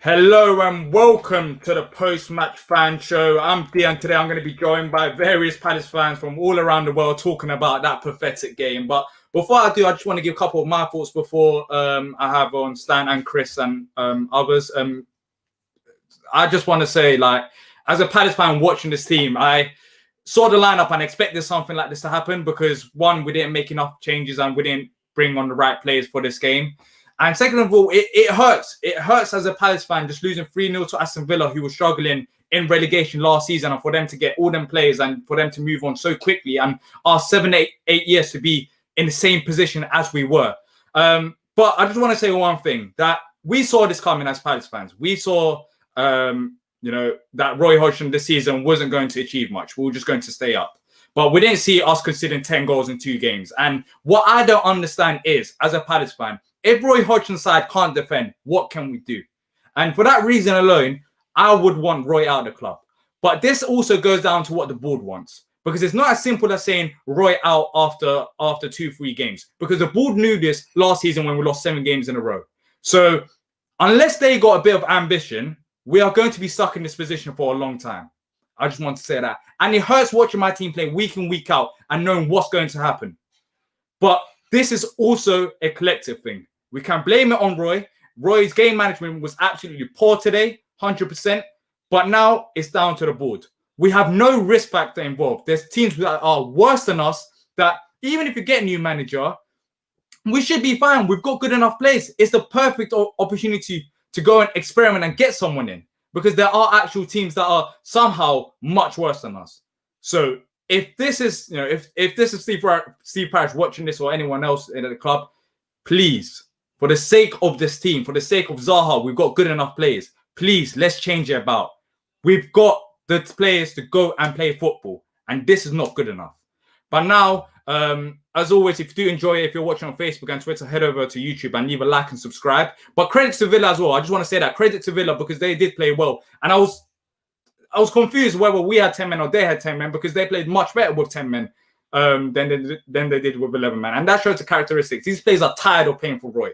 Hello and welcome to the post-match fan show. I'm Diyar and today I'm going to be joined by various Palace fans from all around the world talking about that pathetic game. But before I do, I just want to give a couple of my thoughts before I have on Stan and Chris and others. I just want to say, as a Palace fan watching this team, I saw the lineup and expected something like this to happen because, one, we didn't make enough changes and we didn't bring on the right players for this game. And second of all, it hurts. It hurts as a Palace fan just losing 3-0 to Aston Villa, who was struggling in relegation last season, and for them to get all them players and for them to move on so quickly and our 8 years to be in the same position as we were. But I just want to say one thing, that we saw this coming as Palace fans. We saw, that Roy Hodgson this season wasn't going to achieve much. We were just going to stay up. But we didn't see us conceding 10 goals in 2 games. And what I don't understand is, as a Palace fan, if Roy Hodgson's side can't defend, what can we do? And for that reason alone, I would want Roy out of the club. But this also goes down to what the board wants. Because it's not as simple as saying Roy out after 2-3 games. Because the board knew this last season when we lost 7 games in a row. So unless they got a bit of ambition, we are going to be stuck in this position for a long time. I just want to say that. And it hurts watching my team play week in, week out and knowing what's going to happen. But this is also a collective thing. We can blame it on Roy. Roy's game management was absolutely poor today, 100%. But now it's down to the board. We have no risk factor involved. There's teams that are worse than us that even if you get a new manager, we should be fine. We've got good enough players. It's the perfect opportunity to go and experiment and get someone in. Because there are actual teams that are somehow much worse than us. So if this is, if this is Steve Parish watching this or anyone else in the club, please, for the sake of this team, for the sake of Zaha, we've got good enough players. Please, let's change it about. We've got the players to go and play football, and this is not good enough. But now, as always, if you do enjoy it, if you're watching on Facebook and Twitter, head over to YouTube and leave a like and subscribe. But credit to Villa as well. I just want to say that. Credit to Villa because they did play well. And I was confused whether we had 10 men or they had 10 men because they played much better with 10 men than they did with 11 men. And that shows the characteristics. These players are tired of playing for Roy.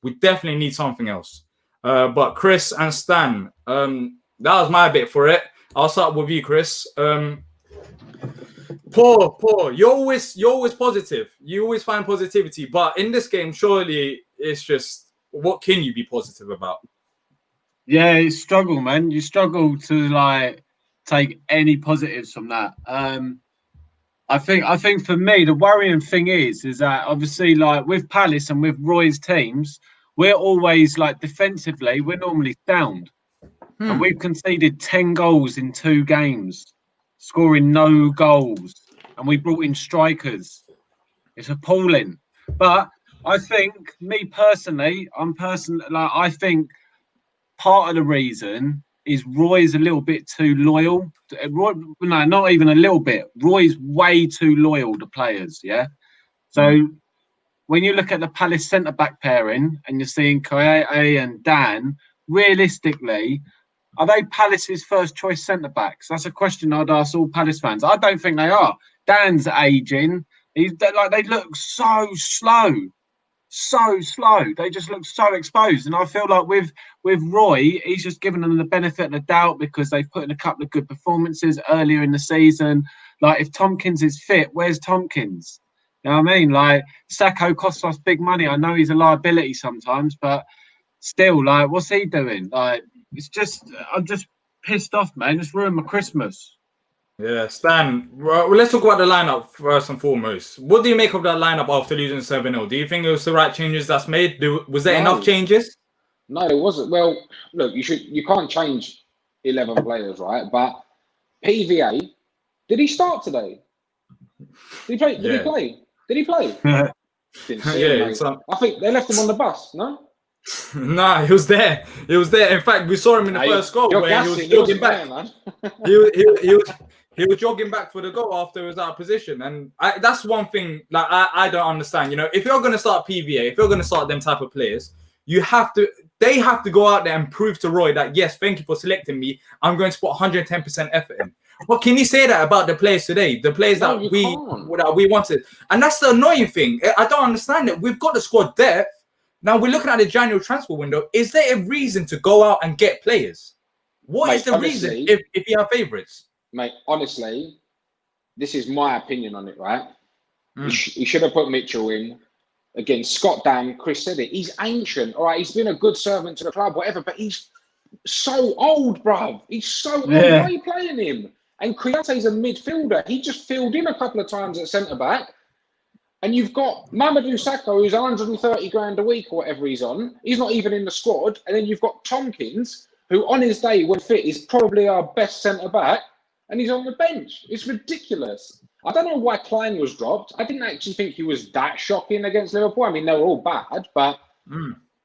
We definitely need something else. But Chris and Stan, that was my bit for it. I'll start with you, Chris. Poor. You're always positive. You always find positivity. But in this game, surely it's just, what can you be positive about? Yeah, you struggle, man. You struggle to take any positives from that. I think for me, the worrying thing is that obviously with Palace and with Roy's teams, we're always defensively, we're normally sound. And we've conceded 10 goals in 2 games, scoring no goals. And we brought in strikers. It's appalling. But I think, me personally, I think part of the reason is Roy's a little bit too loyal. No, not even a little bit. Roy's way too loyal to players, yeah? So when you look at the Palace centre-back pairing and you're seeing Koyate and Dan, realistically, are they Palace's first choice centre-backs? That's a question I'd ask all Palace fans. I don't think they are. Dan's ageing. They look so slow. So slow. They just look so exposed. And I feel like with Roy, he's just given them the benefit of the doubt because they've put in a couple of good performances earlier in the season. If Tompkins is fit, where's Tompkins? You know what I mean? Sacco costs us big money. I know he's a liability sometimes, but still, what's he doing? It's just, I'm just pissed off, man. It's ruined my Christmas. Yeah, Stan, well, let's talk about the lineup first and foremost. What do you make of that lineup after losing 7-0? Do you think it was the right changes that's made? Was there enough changes? No, it wasn't. Well, look, you can't change 11 players, right? But PVA, did he start today? Did he play? Did he play? Didn't see him, mate. I think they left him on the bus, no? Nah, he was there. He was there. In fact, we saw him in the first goal where he was jogging back. He was jogging back for the goal after he was out of position. And that's one thing I don't understand. If you're going to start PVA, if you're going to start them type of players, they have to go out there and prove to Roy that, yes, thank you for selecting me. I'm going to put 110% effort in. What can you say that about the players today? The players that we wanted. And that's the annoying thing. I don't understand it. We've got the squad depth. Now we're looking at the January transfer window. Is there a reason to go out and get players? What is the reason if you have favourites? Mate, honestly, this is my opinion on it, right? He should have put Mitchell in. Again, Scott Dan, Chris said it. He's ancient, all right? He's been a good servant to the club, whatever, but he's so old, bruv. He's so old. Why are you playing him? And Kouyate's a midfielder. He just filled in a couple of times at centre-back. And you've got Mamadou Sakho, who's 130 grand a week or whatever he's on. He's not even in the squad. And then you've got Tompkins, who on his day, when fit, is probably our best centre-back. And he's on the bench. It's ridiculous. I don't know why Klein was dropped. I didn't actually think he was that shocking against Liverpool. I mean, they were all bad, but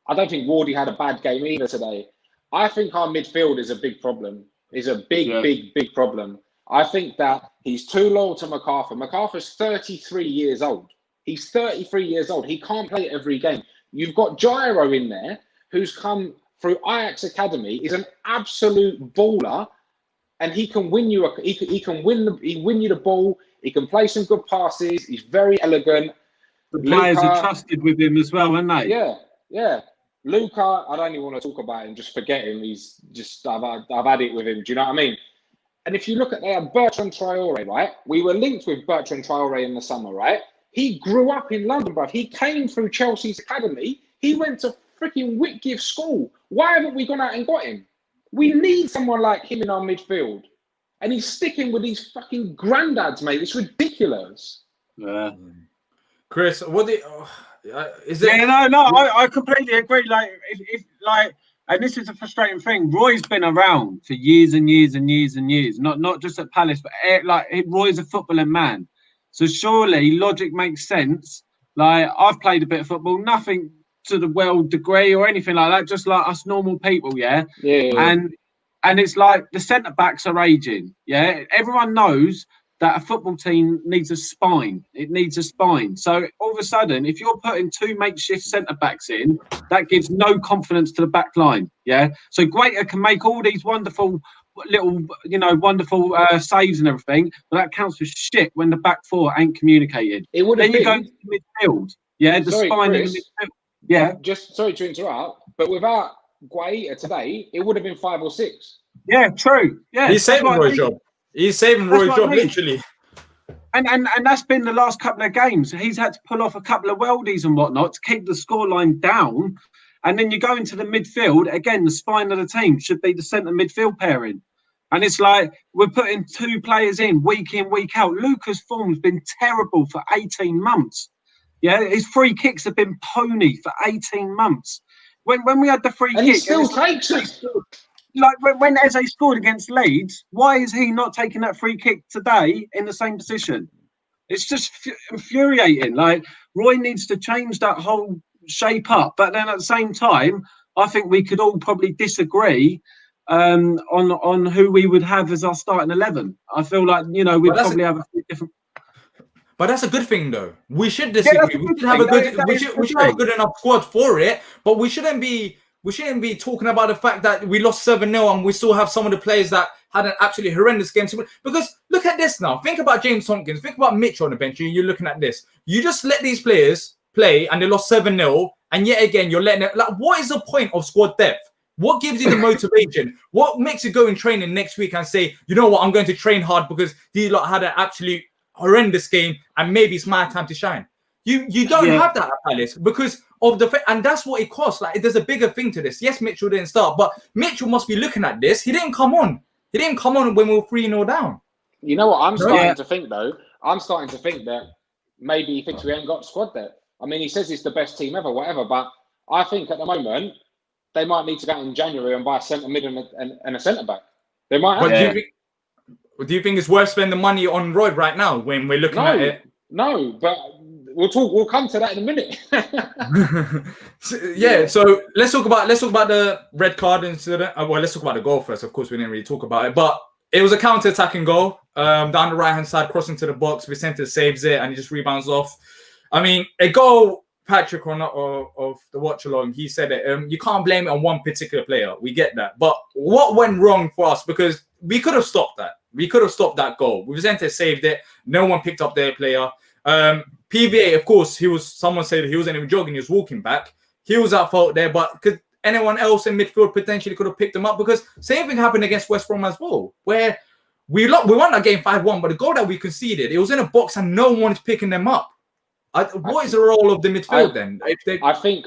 I don't think Wardy had a bad game either today. I think our midfield is a big problem. It's a big problem. I think that he's too loyal to MacArthur. MacArthur's 33 years old. He's 33 years old. He can't play every game. You've got Gyro in there, who's come through Ajax Academy, is an absolute baller, and he can win you. He can win you the ball. He can play some good passes. He's very elegant. The players are trusted with him as well, aren't they? Yeah. Luca, I don't even want to talk about him. Just forget him. He's just, I've had it with him. Do you know what I mean? And if you look at Bertrand Traore, right? We were linked with Bertrand Traore in the summer, right? He grew up in London, bruv. He came through Chelsea's academy. He went to freaking Whitgift School. Why haven't we gone out and got him? We need someone like him in our midfield. And he's sticking with these fucking granddads, mate. It's ridiculous. Yeah. Chris, what is it? Yeah, no, I completely agree. Like, if and this is a frustrating thing. Roy's been around for years and years and years and years. Not just at Palace, but Roy's a footballing man. So surely logic makes sense. Like, I've played a bit of football, nothing to the world degree or anything like that. Just like us normal people, yeah. And it's like the centre backs are aging. Yeah, everyone knows that a football team needs a spine. It needs a spine. So all of a sudden, if you're putting two makeshift centre backs in, that gives no confidence to the back line. Yeah. So Guaita can make all these wonderful little, wonderful saves and everything, but that counts for shit when the back four ain't communicated. It would. Then you go to the midfield. Yeah, the spine in the midfield. Yeah. Just sorry to interrupt, but without Guaita today, it would have been 5 or 6. Yeah, true. Yeah, he's saving Roy's job. He's saving Roy's job, literally. And that's been the last couple of games. He's had to pull off a couple of worldies and whatnot to keep the scoreline down. And then you go into the midfield, again, the spine of the team should be the centre midfield pairing. And it's like we're putting two players in, week out. Luca's form's been terrible for 18 months. Yeah, his free kicks have been pony for 18 months. When we had the free kick, he still takes it. Like when Eze scored against Leeds, why is he not taking that free kick today in the same position? It's just infuriating. Like, Roy needs to change that whole shape up. But then at the same time, I think we could all probably disagree on who we would have as our starting 11. I feel like, we'd probably have a few different. But that's a good thing, though. We should disagree. We should have a good. We should have a good enough squad for it. But we shouldn't be talking about the fact that we lost 7-0 and we still have some of the players that had an absolutely horrendous game. Because look at this now. Think about James Tompkins. Think about Mitch on the bench. You're looking at this. You just let these players play and they lost 7-0. And yet again, you're letting it. Like, what is the point of squad depth? What gives you the motivation? What makes you go in training next week and say, you know what, I'm going to train hard because these lot had an absolute horrendous game and maybe it's my time to shine. You don't have that at Palace because of and that's what it costs. Like, there's a bigger thing to this. Yes, Mitchell didn't start, but Mitchell must be looking at this. He didn't come on. He didn't come on when we were 3-0 down. You know what I'm starting to think, though? I'm starting to think that maybe he thinks we ain't got squad depth. I mean, he says it's the best team ever, whatever, but I think at the moment they might need to go in January and buy a centre mid and a centre back. They might have do you think it's worth spending money on Roy right now when we're looking at it? No, but we'll come to that in a minute. So let's talk about the red card incident. Well, let's talk about the goal first. Of course, we didn't really talk about it, but it was a counter-attacking goal. Down the right-hand side, crossing to the box. Vicente saves it and he just rebounds off. I mean, a goal. Patrick of the watch along, he said it. You can't blame it on one particular player. We get that, but what went wrong for us? Because we could have stopped that. We could have stopped that goal. Vicente saved it. No one picked up their player. PVA, of course, someone said he wasn't even jogging. He was walking back. he was at fault there, but could anyone else in midfield potentially could have picked him up? Because same thing happened against West Brom as well, where we won that game 5-1, but the goal that we conceded, it was in a box and no one's picking them up. What is the role of the midfield then? I think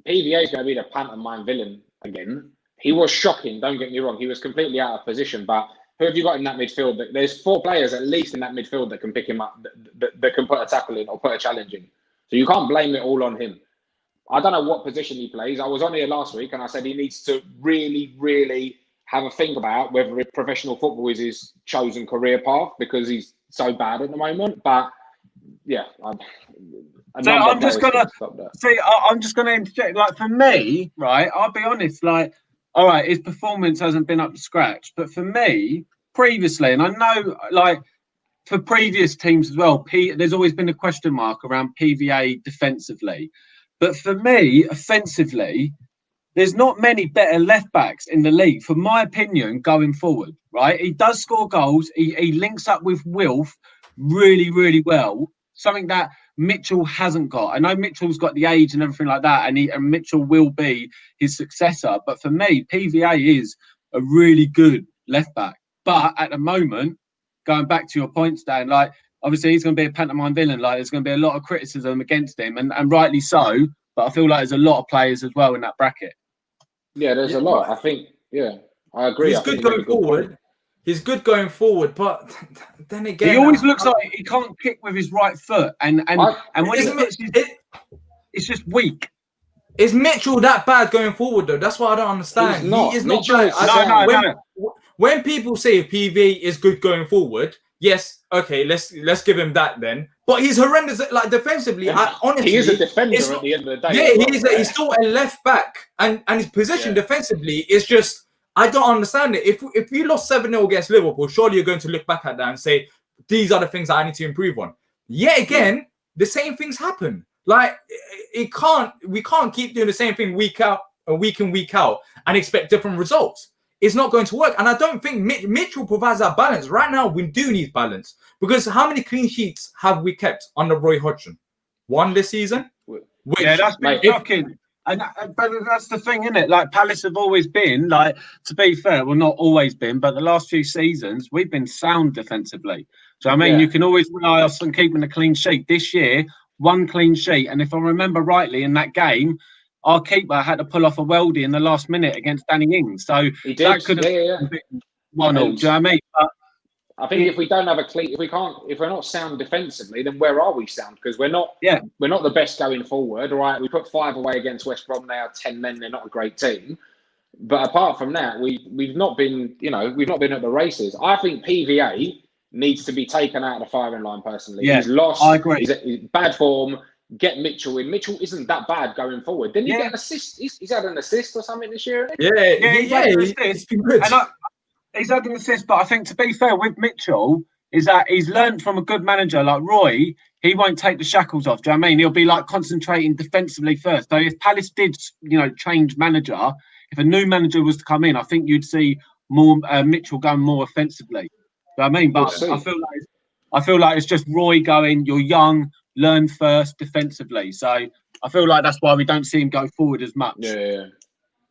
PVA is going to be the pantomime villain again. He was shocking, don't get me wrong. He was completely out of position, but who have you got in that midfield? There's 4 players at least in that midfield that can pick him up, that can put a tackle in or put a challenge in. So you can't blame it all on him. I don't know what position he plays. I was on here last week and I said he needs to really, really have a think about whether professional football is his chosen career path, because he's so bad at the moment. But yeah, I'm just gonna interject. Like, for me, right, I'll be honest. Like, all right, his performance hasn't been up to scratch, but for me, previously, and I know, like, for previous teams as well, there's always been a question mark around PVA defensively. But for me, offensively, there's not many better left backs in the league, for my opinion, going forward. Right, he does score goals. He links up with Wilf really, really well. Something that Mitchell hasn't got. I know Mitchell's got the age and everything like that, and Mitchell will be his successor. But for me, PVA is a really good left back. But at the moment, going back to your point, Stan, like, obviously he's going to be a pantomime villain. Like, there's going to be a lot of criticism against him, and rightly so. But I feel like there's a lot of players as well in that bracket. Yeah, there's a lot. I think, I agree. He's good going forward. He's good going forward, but then again, he always looks like he can't kick with his right foot, and when it's just weak. Is Mitchell that bad going forward though? That's what I don't understand. He's not. He is not Mitchell bad. When people say PV is good going forward, yes, okay, let's give him that then. But he's horrendous, like, defensively. Honestly, he is a defender at the end of the day. Yeah, he's still a left back, and his position defensively is just. I don't understand it. If you lost 7-0 against Liverpool, surely you're going to look back at that and say, these are the things that I need to improve on. Yet again, the same things happen. Like, we can't keep doing the same thing week in, week out, and expect different results. It's not going to work. And I don't think Mitchell provides that balance. Right now, we do need balance. Because how many clean sheets have we kept under Roy Hodgson? 1 this season? That's been shocking. But that's the thing, isn't it? Like, Palace have always been, like, to be fair, well, not always been, but the last few seasons, we've been sound defensively. So, I mean, you can always rely on keeping a clean sheet. This year, 1 clean sheet. And if I remember rightly, in that game, our keeper had to pull off a weldy in the last minute against Danny Ings. So that could have been 1-0. Do you know what I mean? But I think if we don't have a clean, if we're not sound defensively, then where are we sound? Because we're not the best going forward. Right, we put 5 away against West Brom. They are 10 men. They're not a great team. But apart from that, we've not been, we've not been at the races. I think PVA needs to be taken out of the firing line. Personally, he's lost. I agree. He's in bad form. Get Mitchell in. Mitchell isn't that bad going forward. Didn't he get an assist? He's had an assist or something this year. He's been good. He's had an assist, but I think, to be fair with Mitchell, is that he's learned from a good manager like Roy. He won't take the shackles off. Do you know what I mean? He'll be like concentrating defensively first. So if Palace did, change manager, if a new manager was to come in, I think you'd see more Mitchell going more offensively. Do you know what I mean? But I feel like it's just Roy going, you're young, learn first defensively. So I feel like that's why we don't see him go forward as much.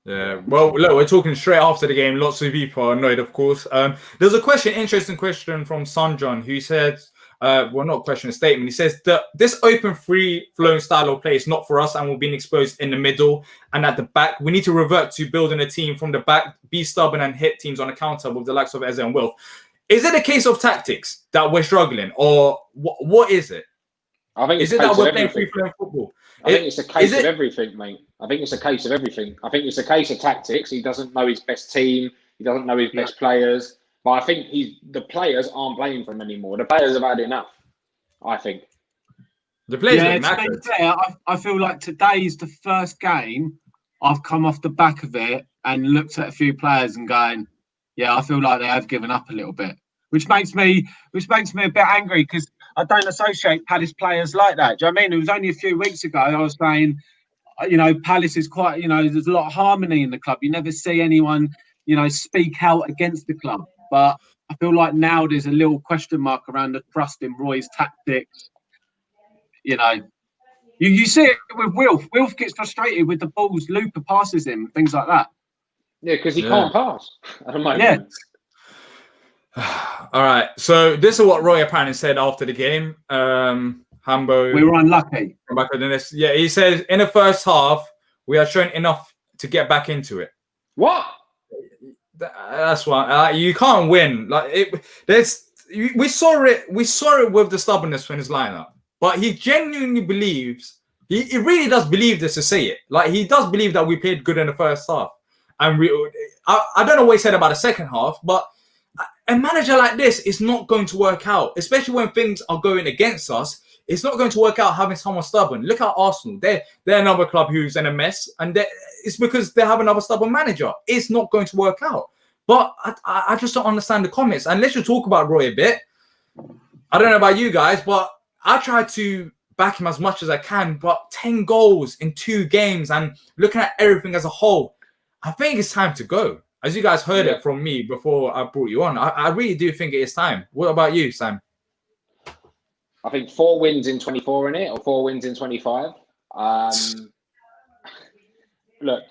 Yeah, well, look, we're talking straight after the game. Lots of people are annoyed, of course. There's a interesting question from Sanjon, who said, not question, a statement. He says that this open, free-flowing style of play is not for us, and we're being exposed in the middle and at the back. We need to revert to building a team from the back, be stubborn, and hit teams on the counter with the likes of Eze and Wilf. Is it a case of tactics that we're struggling, or what is it? I think is it that we're playing free-flowing football? I think it's a case of everything, mate. I think it's a case of everything. I think it's a case of tactics. He doesn't know his best team. He doesn't know his best players. But I think the players aren't playing for him anymore. The players have had enough, I think. The players are knackered. To be fair, I feel like today's the first game I've come off the back of it and looked at a few players and going, I feel like they have given up a little bit. Which makes me a bit angry, because I don't associate Palace players like that. Do you know what I mean? It was only a few weeks ago I was saying, Palace is quite, there's a lot of harmony in the club. You never see anyone, speak out against the club. But I feel like now there's a little question mark around the trust in Roy's tactics. You see it with Wilf. Wilf gets frustrated with the balls Luca passes him, things like that. Yeah, because he can't pass at the moment. Yeah. All right. So this is what Roy apparently said after the game. Hambo. We were unlucky. Back with this. Yeah, he says in the first half we are showing enough to get back into it. What? That's why you can't win. We saw it with the stubbornness in his lineup, but he genuinely believes he really does believe this to say it. Like he does believe that we played good in the first half, and I don't know what he said about the second half, but a manager like this is not going to work out, especially when things are going against us. It's not going to work out having someone stubborn. Look at Arsenal. They're another club who's in a mess, and it's because they have another stubborn manager. It's not going to work out. But I just don't understand the comments. And let's just talk about Roy a bit. I don't know about you guys, but I try to back him as much as I can. But 10 goals in 2 games and looking at everything as a whole, I think it's time to go. As you guys heard it from me before I brought you on, I really do think it is time. What about you, Sam? I think 4 wins in 24 in it, or 4 wins in 25. Look,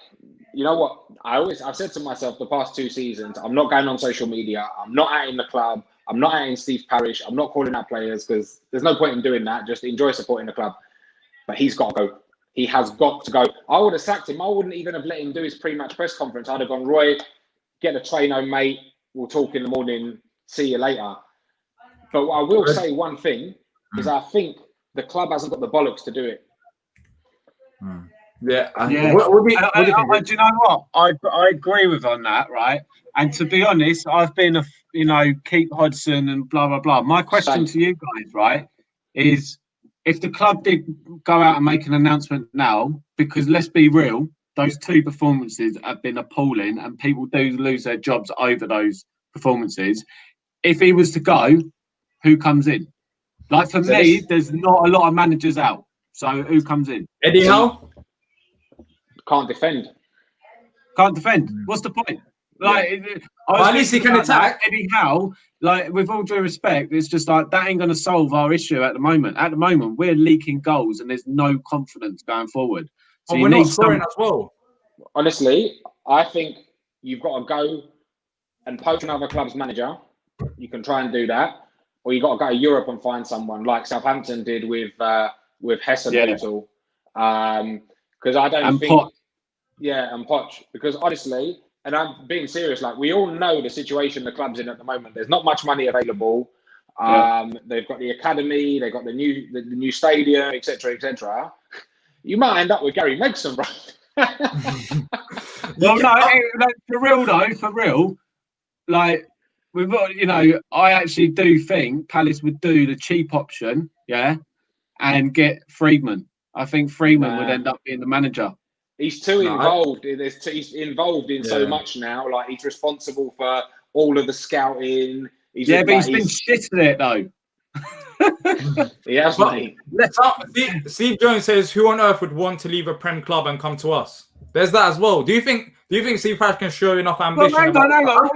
you know what? I've said to myself the past 2 seasons, I'm not going on social media. I'm not out in the club. I'm not out in Steve Parish. I'm not calling out players because there's no point in doing that. Just enjoy supporting the club. But he's got to go. He has got to go. I would have sacked him. I wouldn't even have let him do his pre-match press conference. I'd have gone, Roy, get a train home, mate. We'll talk in the morning. See you later. But I will say one thing is I think the club hasn't got the bollocks to do it. Yeah. What do you think? Do you know what? I agree with on that, right? And to be honest, I've been keep Hodgson and blah blah blah. My question to you guys, right, is if the club did go out and make an announcement now, because let's be real, those 2 performances have been appalling, and people do lose their jobs over those performances. If he was to go, who comes in? Like for me, there's not a lot of managers out. So who comes in? Eddie Howe? Can't defend. Can't defend. What's the point? At least he can attack. Eddie Howe, with all due respect, it's just like that ain't going to solve our issue at the moment. At the moment, we're leaking goals and there's no confidence going forward. So we're not scoring as well. Honestly, I think you've got to go and poach another club's manager. You can try and do that. Or you got to go to Europe and find someone like Southampton did with Hesse Hotel. Because I don't think... Poch. Yeah, and Poch. Because honestly, and I'm being serious, like we all know the situation the club's in at the moment. There's not much money available. They've got the academy, they've got the new stadium, etc., etc. You might end up with Gary Megson, right? Well, no, for real, like... We've got, I actually do think Palace would do the cheap option, and get Friedman. I think Friedman would end up being the manager. He's too involved. He's involved in so much now. Like he's responsible for all of the scouting. He's been shit at it though. He has, mate. Steve Jones says, "Who on earth would want to leave a Prem club and come to us?" There's that as well. Do you think Steve Parish can show enough ambition? Hang on.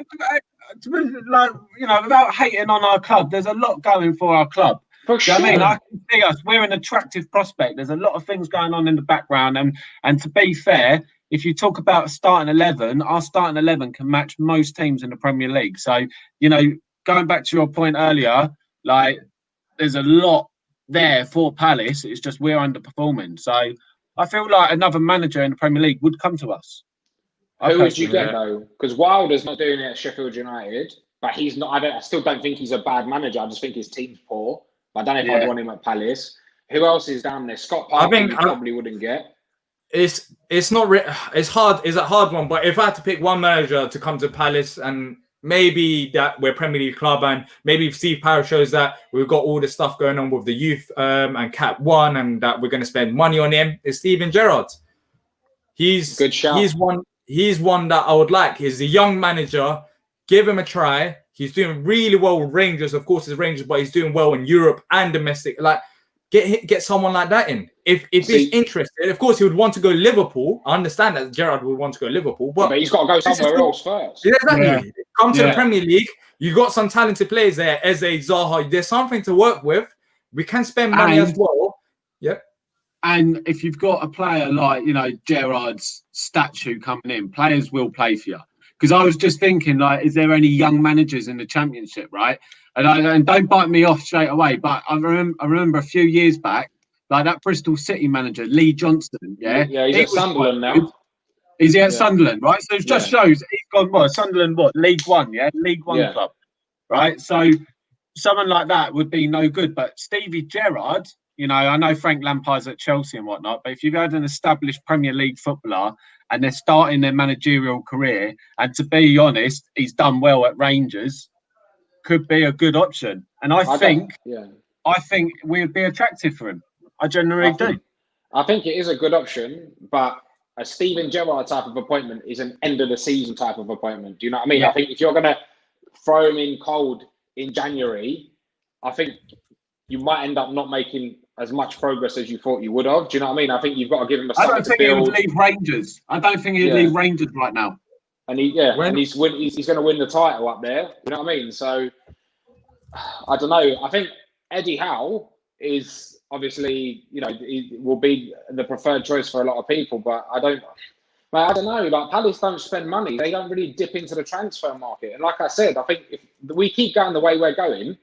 Without hating on our club, there's a lot going for our club. For sure. I can see us. We're an attractive prospect. There's a lot of things going on in the background. And to be fair, if you talk about starting 11, our starting 11 can match most teams in the Premier League. So, going back to your point earlier, there's a lot there for Palace. It's just we're underperforming. So I feel like another manager in the Premier League would come to us. Who would you get though? Because Wilder's not doing it at Sheffield United, but he's not. I still don't think he's a bad manager. I just think his team's poor. I don't know if I'd want him at Palace. Who else is down there? Scott Parker, you probably wouldn't get. It's not. It's hard. It's a hard one. But if I had to pick one manager to come to Palace, and maybe that we're Premier League club, and maybe if Steve Parish shows that we've got all this stuff going on with the youth and Cap 1, and that we're going to spend money on him, is Steven Gerrard. He's good shout. He's one that I would like. He's a young manager. Give him a try. He's doing really well with Rangers. Of course, it's Rangers, but he's doing well in Europe and domestic. Get someone like that in. If he's interested, of course, he would want to go Liverpool. I understand that Gerrard would want to go Liverpool, but he's got to go somewhere else first. Yeah, exactly. Yeah. Come to the Premier League. You got some talented players there. Eze, Zaha. There's something to work with. We can spend money as well. Yep. And if you've got a player like, Gerrard's statue coming in, players will play for you. Because I was just thinking, like, is there any young managers in the Championship, right? And don't bite me off straight away, but I remember a few years back, like that Bristol City manager, Lee Johnson, Yeah, he's at Sunderland now. Is he at Sunderland, right? So it just shows he's gone, Sunderland, League One, League One club, right? So someone like that would be no good. But Stevie Gerrard, I know Frank Lampard's at Chelsea and whatnot, but if you've had an established Premier League footballer and they're starting their managerial career, and to be honest, he's done well at Rangers, could be a good option. And I think we'd be attractive for him. I generally do. I think it is a good option, but a Steven Gerrard type of appointment is an end of the season type of appointment. Do you know what I mean? Yeah. I think if you're going to throw him in cold in January, I think you might end up not making as much progress as you thought you would have. Do you know what I mean? I think you've got to give him a summer to build. I don't think he would leave Rangers. I don't think he'd leave Rangers right now. And he's going to win the title up there. You know what I mean? So I don't know. I think Eddie Howe is obviously, he will be the preferred choice for a lot of people, but I don't know. Like, Palace don't spend money. They don't really dip into the transfer market. And like I said, I think if we keep going the way we're going,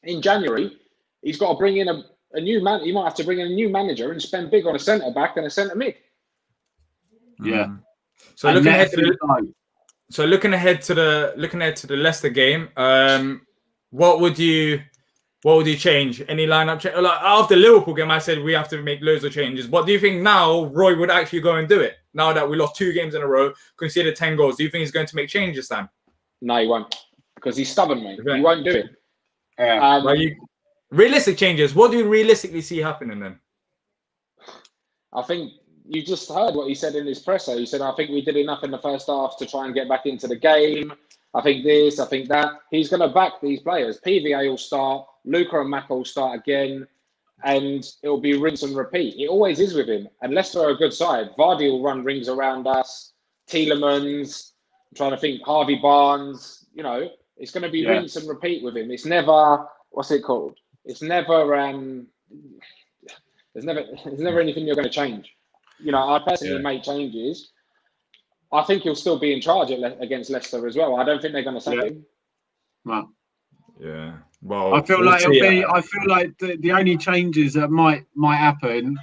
in January, he's got to bring in a new man. He might have to bring in a new manager and spend big on a centre back and a centre mid. Yeah. So looking ahead to the Leicester game, what would you change? Any lineup change? Like after the Liverpool game, I said we have to make loads of changes. But do you think now Roy would actually go and do it? Now that we lost 2 games in a row, conceded 10 goals, do you think he's going to make changes then? No, he won't, because he's stubborn, mate. He won't do it. Realistic changes. What do you realistically see happening then? I think you just heard what he said in his presser. He said, I think we did enough in the first half to try and get back into the game. I think this, I think that. He's going to back these players. PVA will start. Luca and Maka will start again. And it'll be rinse and repeat. It always is with him. And Leicester are a good side. Vardy will run rings around us. Tielemans. I'm trying to think. Harvey Barnes. It's going to be rinse and repeat with him. It's never, what's it called? It's never, there's never anything you're going to change. I personally make changes. I think he'll still be in charge against Leicester as well. I don't think they're going to sack him. Well, yeah. Well, I feel like the only changes that might happen.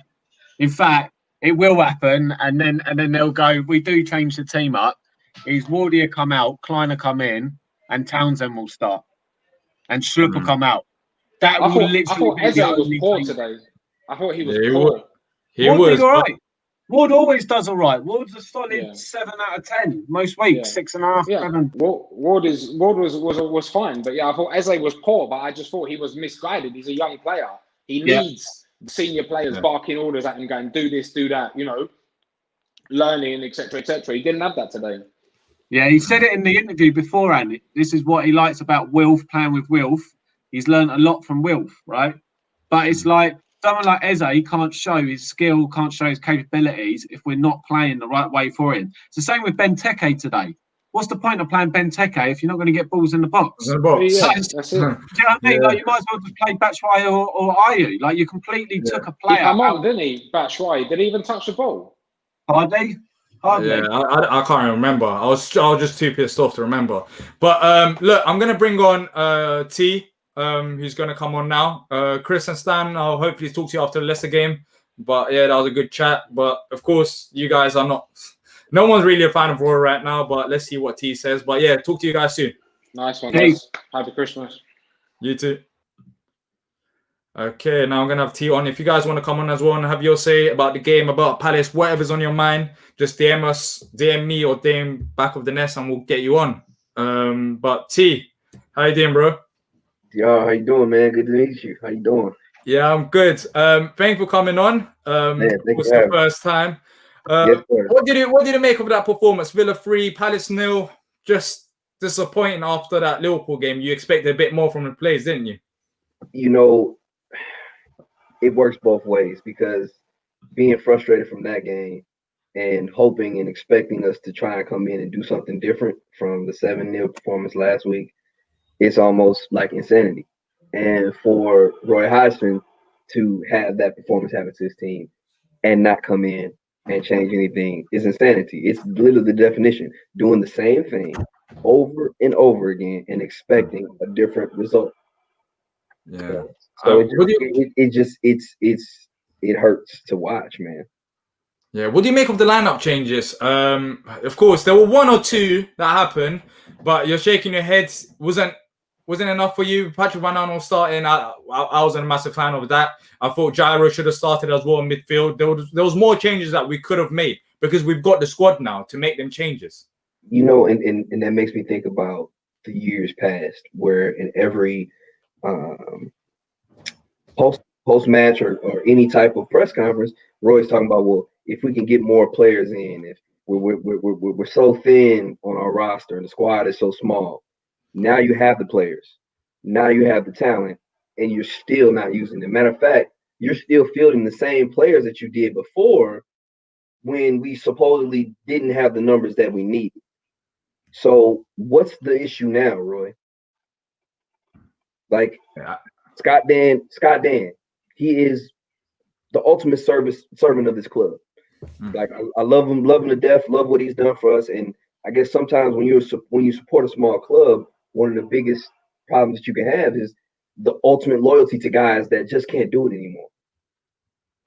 In fact, it will happen, and then they'll go. We do change the team up. Is Wardia come out, Kleiner come in, and Townsend will start, and Schlupp will come out. I thought Eze was poor today. I thought he was poor. He was all right. Ward always does all right. Ward's a solid 7 out of 10 most weeks, 6.5, 7. Ward was fine, but I thought Eze was poor, but I just thought he was misguided. He's a young player. He needs senior players barking orders at him, going, do this, do that, learning, etc., etc. He didn't have that today. Yeah, he said it in the interview beforehand. This is what he likes about Wilf, playing with Wilf. He's learned a lot from Wilf, right? But it's like someone like Eze can't show his skill, can't show his capabilities if we're not playing the right way for him. It's the same with Benteke today. What's the point of playing Benteke if you're not going to get balls in the box? Yeah, that's it. Do you know what I mean? Like, you might as well just play Batshuayi or Ayew. Like, you completely took a player. He come on, didn't he, Batshuayi? Did he even touch the ball? Hardly. Yeah, I can't remember. I was just too pissed off to remember. But look, I'm going to bring on T. Who's going to come on now. Chris and Stan, I'll hopefully talk to you after the Leicester game. But yeah, that was a good chat. But of course, you guys are not... No one's really a fan of Roy right now, but let's see what T says. But yeah, talk to you guys soon. Nice one, guys. Happy Christmas. You too. Okay, now I'm going to have T on. If you guys want to come on as well and have your say about the game, about Palace, whatever's on your mind, just DM us, DM me or DM Back of the Nest and we'll get you on. But T, how you doing, bro? Yo, how you doing, man? Good to meet you. How you doing? Yeah, I'm good. Thanks for coming on. It was the first time. Yes, what did you make of that performance? Villa 3, Palace 0. Just disappointing after that Liverpool game. You expected a bit more from the players, didn't you? It works both ways, because being frustrated from that game and hoping and expecting us to try and come in and do something different from the 7-0 performance last week, it's almost like insanity. And for Roy Hodgson to have that performance happen to his team and not come in and change anything is insanity. It's literally the definition, doing the same thing over and over again and expecting a different result. Yeah. So it hurts to watch, man. Yeah, what do you make of the lineup changes? Of course, there were one or two that happened, but you're shaking your head. Wasn't enough for you. Patrick Van Aanholt starting. I wasn't a massive fan of that. I thought Diyar should have started as well in midfield. There was more changes that we could have made because we've got the squad now to make them changes. You know, and that makes me think about the years past, where in every post match or any type of press conference, Roy's talking about, well, if we can get more players in, if we're so thin on our roster and the squad is so small. Now you have the players, now you have the talent, and you're still not using them. Matter of fact, you're still fielding the same players that you did before when we supposedly didn't have the numbers that we needed. So what's the issue now, Roy? Like Scott Dan, he is the ultimate servant of this club. Like I love him to death, love what he's done for us. And I guess sometimes when you support a small club, one of the biggest problems that you can have is the ultimate loyalty to guys that just can't do it anymore.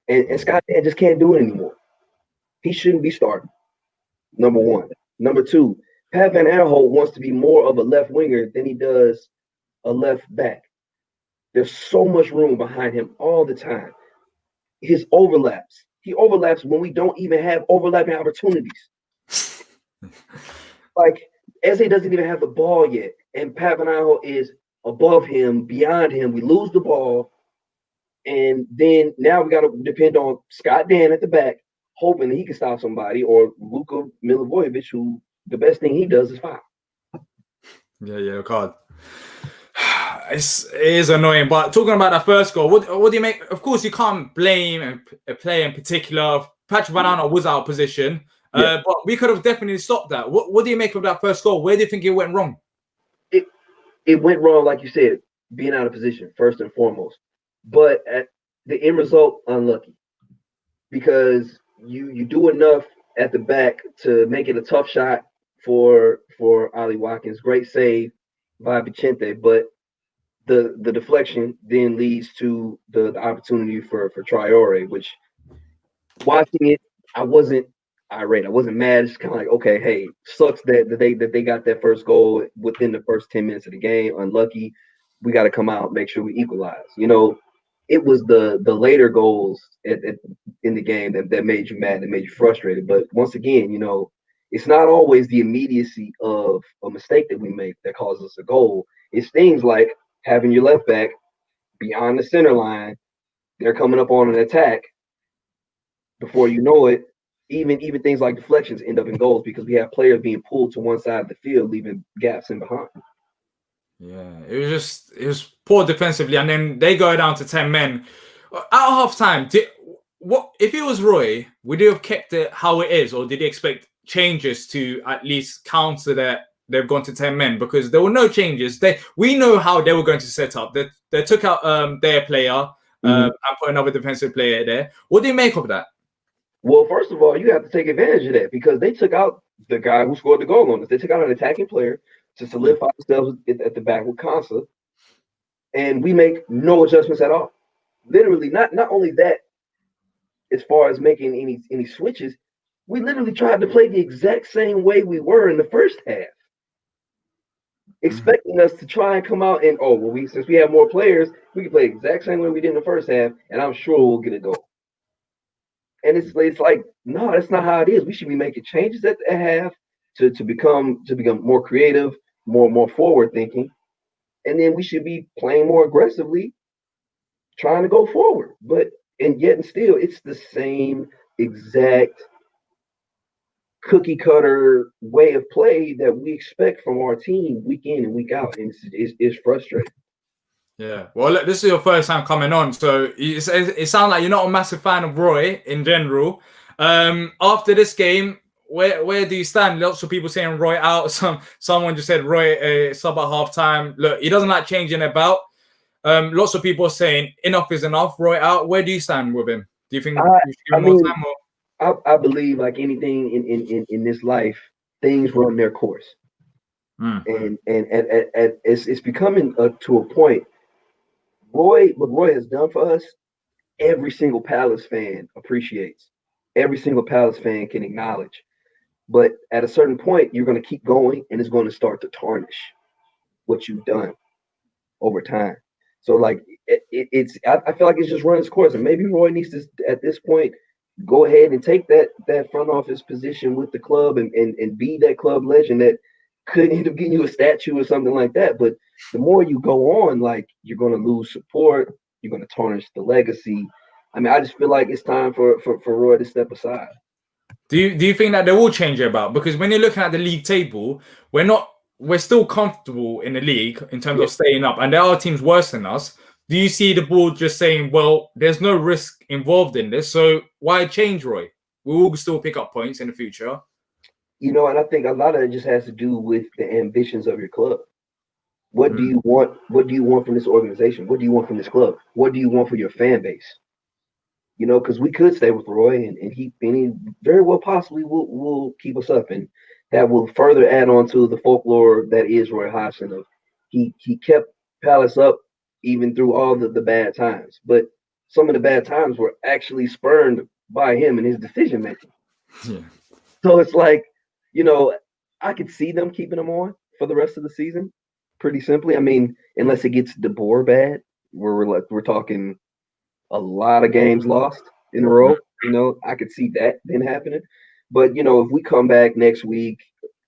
And Scott Dan just can't do it anymore. He shouldn't be starting. Number one. Number two, Pat Van Aanholt wants to be more of a left winger than he does a left back. There's so much room behind him all the time. His overlaps. He overlaps when we don't even have overlapping opportunities. Like, Eze doesn't even have the ball yet, and Pat Van Aanholt is above him, beyond him. We lose the ball, and then now we got to depend on Scott Dan at the back, hoping that he can stop somebody, or Luka Milivojevic, who the best thing he does is foul. Yeah, God. It is annoying, but talking about that first goal, what do you make? Of course, you can't blame a player in particular. Patrick Van Aanholt was out of position, but we could have definitely stopped that. What do you make of that first goal? Where do you think it went wrong? It went wrong, like you said, being out of position first and foremost. But at the end result, unlucky, because you do enough at the back to make it a tough shot for Ollie Watkins. Great save by Vicente, but the deflection then leads to the opportunity for Traore, which, watching it, I wasn't irate. I wasn't mad. It's kind of like, okay, hey, sucks that they got that first goal within the first 10 minutes of the game. Unlucky. We got to come out, make sure we equalize. You know, it was the later goals in the game that made you mad, that made you frustrated. But once again, you know, it's not always the immediacy of a mistake that we make that causes us a goal. It's things like having your left back beyond the center line, they're coming up on an attack. Before you know it, even things like deflections end up in goals because we have players being pulled to one side of the field, leaving gaps in behind. Yeah, it was poor defensively, and then they go down to 10 men. At half time, if it was Roy, would he have kept it how it is, or did he expect changes to at least counter that they've gone to 10 men? Because there were no changes. We know how they were going to set up. They took out their player and put another defensive player there. What do you make of that? Well, first of all, you have to take advantage of that because they took out the guy who scored the goal on us. They took out an attacking player to solidify themselves at the back with Consa, and we make no adjustments at all. Literally, not only that, as far as making any switches, we literally tried to play the exact same way we were in the first half, expecting us to try and come out and, since we have more players, we can play the exact same way we did in the first half, and I'm sure we'll get a goal. And it's like, no, that's not how it is. We should be making changes at half to become more creative, more forward thinking, and then we should be playing more aggressively, trying to go forward. And still, it's the same exact cookie cutter way of play that we expect from our team week in and week out, and it's frustrating. Yeah, well, look, this is your first time coming on, so it sounds like you're not a massive fan of Roy in general. After this game, where do you stand? Lots of people saying Roy out. Someone just said Roy sub at halftime. Look, he doesn't like changing about. Lots of people are saying enough is enough. Roy out. Where do you stand with him? Do you think you should give I him more mean, time? Or? I believe like anything in this life, things run their course, and it's becoming to a point. What Roy has done for us, every single Palace fan appreciates. Every single Palace fan can acknowledge. But at a certain point, you're going to keep going, and it's going to start to tarnish what you've done over time. So, like, I feel like it's just run its course, and maybe Roy needs to, at this point, go ahead and take that front office position with the club and be that club legend that could end up getting you a statue or something like that. But the more you go on, like, you're going to lose support, you're going to tarnish the legacy. I mean, I just feel like it's time for Roy to step aside. Do you think that they will change it about? Because when you're looking at the league table, we're still comfortable in the league in terms of staying up, and there are teams worse than us. Do you see the board just saying, well, there's no risk involved in this, so why change, Roy? We will still pick up points in the future. And I think a lot of it just has to do with the ambitions of your club. What do you want? What do you want from this organization? What do you want from this club? What do you want for your fan base? Because we could stay with Roy, and he very well possibly will keep us up, and that will further add on to the folklore that is Roy Hodgson. Of he kept Palace up even through all the bad times, but some of the bad times were actually spurned by him and his decision making. Yeah. So it's like, I could see them keeping him on for the rest of the season, pretty simply. I mean, unless it gets DeBoer bad, where we're talking a lot of games lost in a row. I could see that then happening. But if we come back next week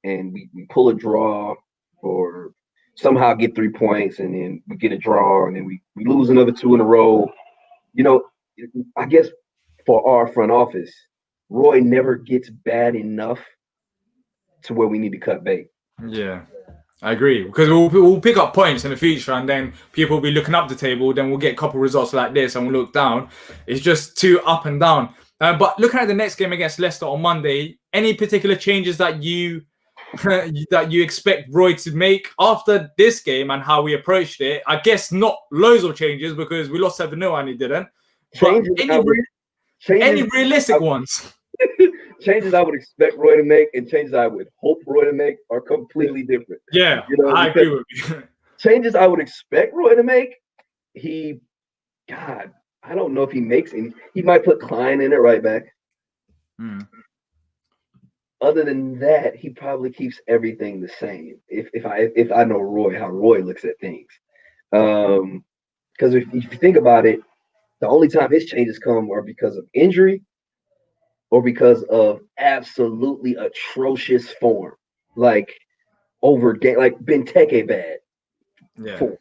and we pull a draw or somehow get 3 points and then we get a draw and then we lose another 2 in a row, I guess for our front office, Roy never gets bad enough to where we need to cut bait. Yeah, I agree, because we'll pick up points in the future, and then people will be looking up the table. Then we'll get a couple results like this, and we'll look down. It's just too up and down. But looking at the next game against Leicester on Monday, any particular changes that you expect Roy to make after this game and how we approached it? I guess not loads of changes because we lost 7-0 and he didn't. Changes, any realistic ones? Changes I would expect Roy to make and changes I would hope Roy to make are completely different. Yeah, I agree with you. Changes I would expect Roy to make, I don't know if he makes any. He might put Klein in it right back. Other than that, he probably keeps everything the same. If I know Roy, how Roy looks at things, because if you think about it, the only time his changes come are because of injury or because of absolutely atrocious form, like like Benteke bad. Yeah. Form.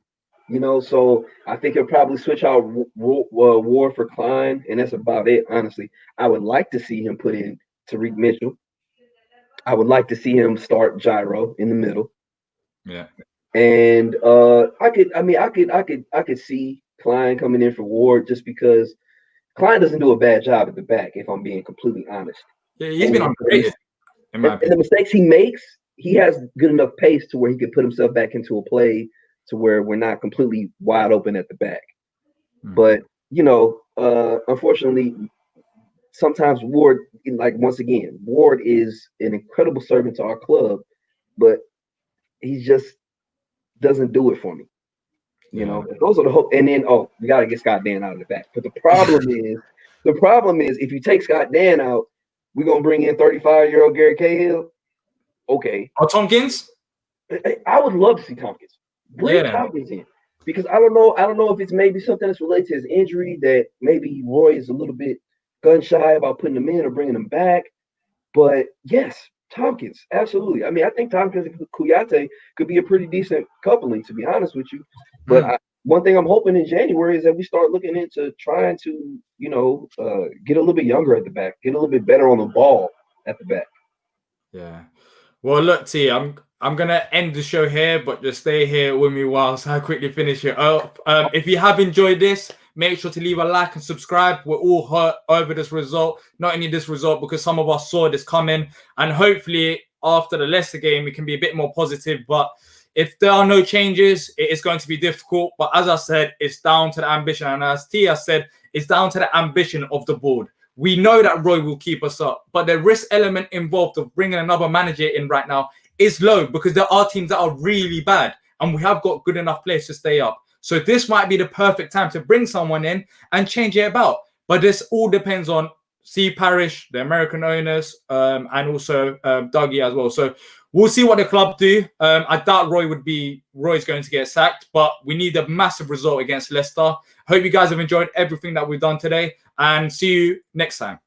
So I think he'll probably switch out Ward for Klein, and that's about it, honestly. I would like to see him put in Tariq Mitchell. I would like to see him start Gyro in the middle. Yeah. And I could see Klein coming in for Ward just because Klein doesn't do a bad job at the back, if I'm being completely honest. Yeah, he's been underrated, in my opinion. And the mistakes he makes, he has good enough pace to where he can put himself back into a play to where we're not completely wide open at the back. But, unfortunately, sometimes Ward, once again, Ward is an incredible servant to our club, but he just doesn't do it for me. Those are the hope. And then, we got to get Scott Dan out of the back. But the problem is, if you take Scott Dan out, we're going to bring in 35-year-old Gary Cahill. Okay. Or Tompkins? I would love to see Tompkins. Bring Tompkins in. Because I don't know if it's maybe something that's related to his injury that maybe Roy is a little bit gun shy about putting him in or bringing him back. But yes, Tompkins, absolutely. I mean, I think Tompkins and Kouyaté could be a pretty decent coupling, to be honest with you. But one thing I'm hoping in January is that we start looking into trying to, get a little bit younger at the back, get a little bit better on the ball at the back. Yeah. Well, look, T, I'm gonna end the show here, but just stay here with me whilst I quickly finish it up. If you have enjoyed this, make sure to leave a like and subscribe. We're all hurt over this result, not only this result, because some of us saw this coming, and hopefully after the Leicester game, we can be a bit more positive. But if there are no changes, it is going to be difficult. But as I said, it's down to the ambition. And as Tia said, it's down to the ambition of the board. We know that Roy will keep us up, but the risk element involved of bringing another manager in right now is low because there are teams that are really bad and we have got good enough players to stay up. So this might be the perfect time to bring someone in and change it about. But this all depends on C. Parish, the American owners, and also Dougie as well. So we'll see what the club do. I doubt Roy's going to get sacked, but we need a massive result against Leicester. Hope you guys have enjoyed everything that we've done today and see you next time.